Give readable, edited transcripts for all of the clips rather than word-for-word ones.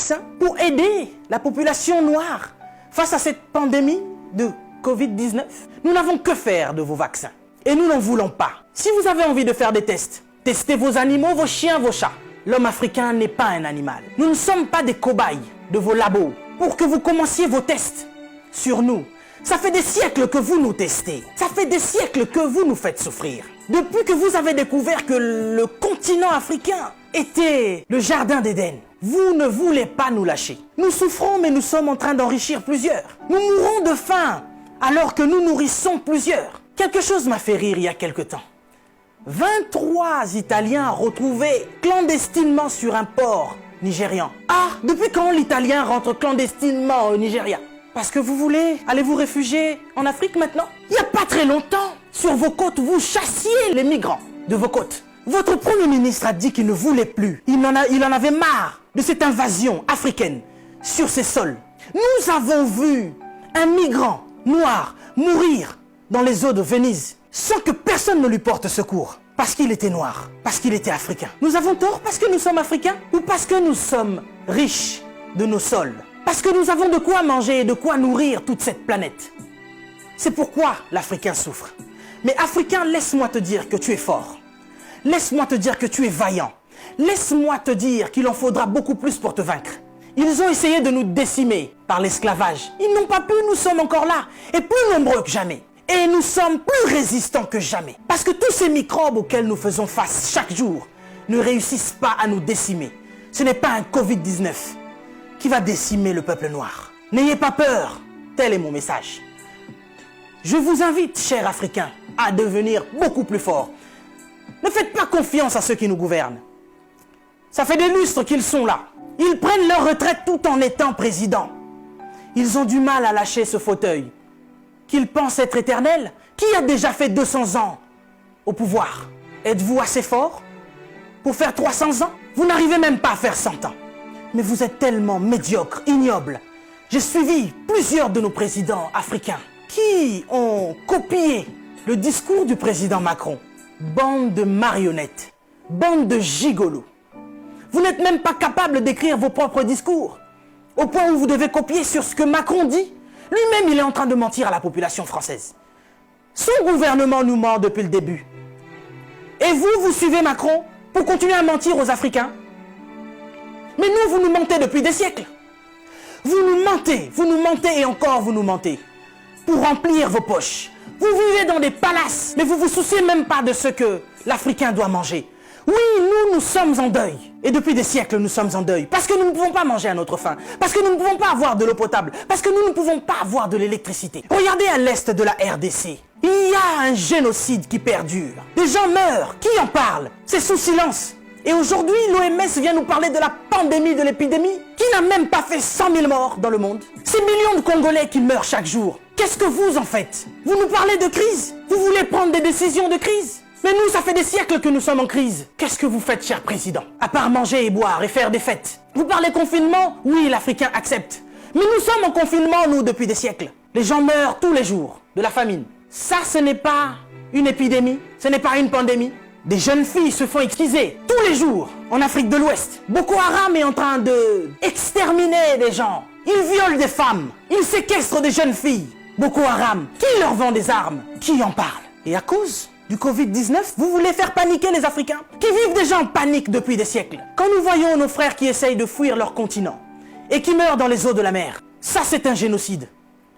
vaccins pour aider la population noire face à cette pandémie de Covid-19. Nous n'avons que faire de vos vaccins. Et nous n'en voulons pas. Si vous avez envie de faire des tests, testez vos animaux, vos chiens, vos chats. L'homme africain n'est pas un animal. Nous ne sommes pas des cobayes de vos labos pour que vous commenciez vos tests sur nous. Ça fait des siècles que vous nous testez. Ça fait des siècles que vous nous faites souffrir. Depuis que vous avez découvert que le continent africain était le jardin d'Éden, vous ne voulez pas nous lâcher. Nous souffrons, mais nous sommes en train d'enrichir plusieurs. Nous mourons de faim alors que nous nourrissons plusieurs. Quelque chose m'a fait rire il y a quelque temps. 23 Italiens retrouvés clandestinement sur un port nigérian. Ah, depuis quand l'Italien rentre clandestinement au Nigeria? Parce que vous voulez aller vous réfugier en Afrique maintenant? Il n'y a pas très longtemps, sur vos côtes, vous chassiez les migrants de vos côtes. Votre Premier ministre a dit qu'il ne voulait plus. Il en avait marre de cette invasion africaine sur ses sols. Nous avons vu un migrant noir mourir dans les eaux de Venise sans que personne ne lui porte secours. Parce qu'il était noir, parce qu'il était africain. Nous avons tort parce que nous sommes africains ou parce que nous sommes riches de nos sols? Parce que nous avons de quoi manger et de quoi nourrir toute cette planète. C'est pourquoi l'Africain souffre. Mais Africain, laisse-moi te dire que tu es fort. Laisse-moi te dire que tu es vaillant. Laisse-moi te dire qu'il en faudra beaucoup plus pour te vaincre. Ils ont essayé de nous décimer par l'esclavage. Ils n'ont pas pu, nous sommes encore là. Et plus nombreux que jamais. Et nous sommes plus résistants que jamais. Parce que tous ces microbes auxquels nous faisons face chaque jour ne réussissent pas à nous décimer. Ce n'est pas un Covid-19 qui va décimer le peuple noir. N'ayez pas peur, tel est mon message. Je vous invite, chers Africains, à devenir beaucoup plus forts. Ne faites pas confiance à ceux qui nous gouvernent. Ça fait des lustres qu'ils sont là. Ils prennent leur retraite tout en étant présidents. Ils ont du mal à lâcher ce fauteuil qu'ils pensent être éternel. Qui a déjà fait 200 ans au pouvoir? Êtes-vous assez fort pour faire 300 ans? Vous n'arrivez même pas à faire 100 ans. Mais vous êtes tellement médiocre, ignoble. J'ai suivi plusieurs de nos présidents africains qui ont copié le discours du président Macron. Bande de marionnettes, bande de gigolos. Vous n'êtes même pas capable d'écrire vos propres discours, au point où vous devez copier sur ce que Macron dit. Lui-même, il est en train de mentir à la population française. Son gouvernement nous ment depuis le début. Et vous, vous suivez Macron pour continuer à mentir aux Africains? Mais nous, vous nous mentez depuis des siècles. Vous nous mentez et encore vous nous mentez. Pour remplir vos poches. Vous vivez dans des palaces, mais vous vous souciez même pas de ce que l'Africain doit manger. Oui, nous sommes en deuil. Et depuis des siècles, nous sommes en deuil. Parce que nous ne pouvons pas manger à notre faim. Parce que nous ne pouvons pas avoir de l'eau potable. Parce que nous ne pouvons pas avoir de l'électricité. Regardez à l'est de la RDC. Il y a un génocide qui perdure. Des gens meurent. Qui en parle? C'est sous silence. Et aujourd'hui, l'OMS vient nous parler de la pandémie, de l'épidémie, qui n'a même pas fait 100 000 morts dans le monde. Ces millions de Congolais qui meurent chaque jour. Qu'est-ce que vous en faites? Vous nous parlez de crise? Vous voulez prendre des décisions de crise? Mais nous, ça fait des siècles que nous sommes en crise. Qu'est-ce que vous faites, cher président? À part manger et boire et faire des fêtes. Vous parlez confinement? Oui, l'Africain accepte. Mais nous sommes en confinement, nous, depuis des siècles. Les gens meurent tous les jours de la famine. Ça, ce n'est pas une épidémie. Ce n'est pas une pandémie. Des jeunes filles se font exquiser tous les jours en Afrique de l'Ouest. Boko Haram est en train de exterminer des gens. Ils violent des femmes. Ils séquestrent des jeunes filles. Boko Haram, qui leur vend des armes? Qui en parle? Et à cause du Covid-19, vous voulez faire paniquer les Africains qui vivent déjà en panique depuis des siècles. Quand nous voyons nos frères qui essayent de fuir leur continent et qui meurent dans les eaux de la mer, ça c'est un génocide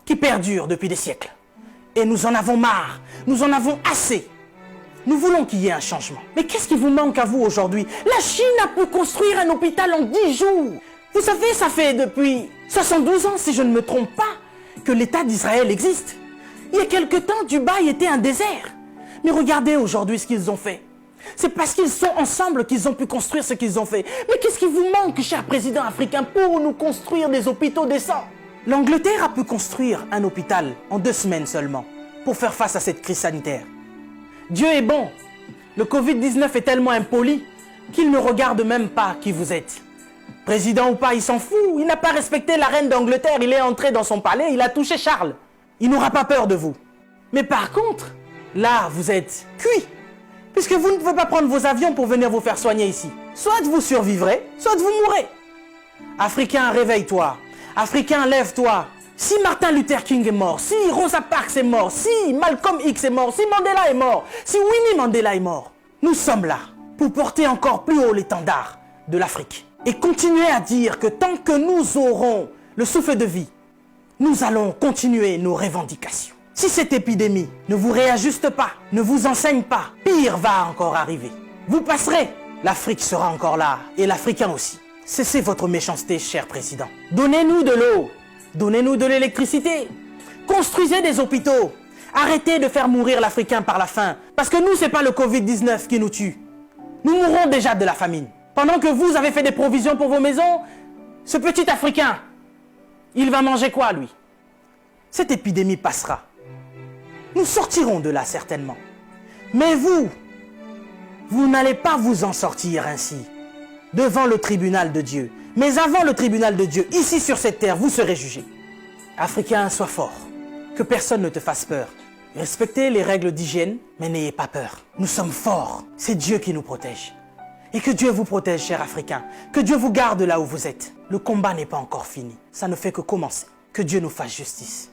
qui perdure depuis des siècles. Et nous en avons marre, nous en avons assez. Nous voulons qu'il y ait un changement. Mais qu'est-ce qui vous manque à vous aujourd'hui? La Chine a pu construire un hôpital en 10 jours. Vous savez, ça fait depuis 72 ans, si je ne me trompe pas, que l'État d'Israël existe. Il y a quelque temps, Dubaï était un désert. Mais regardez aujourd'hui ce qu'ils ont fait. C'est parce qu'ils sont ensemble qu'ils ont pu construire ce qu'ils ont fait. Mais qu'est-ce qui vous manque, cher président africain, pour nous construire des hôpitaux décents? L'Angleterre a pu construire un hôpital en 2 semaines seulement pour faire face à cette crise sanitaire. Dieu est bon. Le Covid-19 est tellement impoli qu'il ne regarde même pas qui vous êtes. Président ou pas, il s'en fout. Il n'a pas respecté la reine d'Angleterre. Il est entré dans son palais, il a touché Charles. Il n'aura pas peur de vous. Mais par contre, là, vous êtes cuit. Puisque vous ne pouvez pas prendre vos avions pour venir vous faire soigner ici. Soit vous survivrez, soit vous mourrez. Africain, réveille-toi. Africain, lève-toi. Si Martin Luther King est mort, si Rosa Parks est mort, si Malcolm X est mort, si Mandela est mort, si Winnie Mandela est mort, nous sommes là pour porter encore plus haut l'étendard de l'Afrique. Et continuer à dire que tant que nous aurons le souffle de vie, nous allons continuer nos revendications. Si cette épidémie ne vous réajuste pas, ne vous enseigne pas, pire va encore arriver. Vous passerez, l'Afrique sera encore là, et l'Africain aussi. Cessez votre méchanceté, cher président. Donnez-nous de l'eau, donnez-nous de l'électricité, construisez des hôpitaux, arrêtez de faire mourir l'Africain par la faim, parce que nous, c'est pas le Covid-19 qui nous tue. Nous mourrons déjà de la famine. Pendant que vous avez fait des provisions pour vos maisons, ce petit Africain, il va manger quoi, lui? Cette épidémie passera. Nous sortirons de là, certainement. Mais vous n'allez pas vous en sortir ainsi, devant le tribunal de Dieu. Mais avant le tribunal de Dieu, ici sur cette terre, vous serez jugés. Africain, sois fort. Que personne ne te fasse peur. Respectez les règles d'hygiène, mais n'ayez pas peur. Nous sommes forts. C'est Dieu qui nous protège. Et que Dieu vous protège, cher Africain. Que Dieu vous garde là où vous êtes. Le combat n'est pas encore fini. Ça ne fait que commencer. Que Dieu nous fasse justice.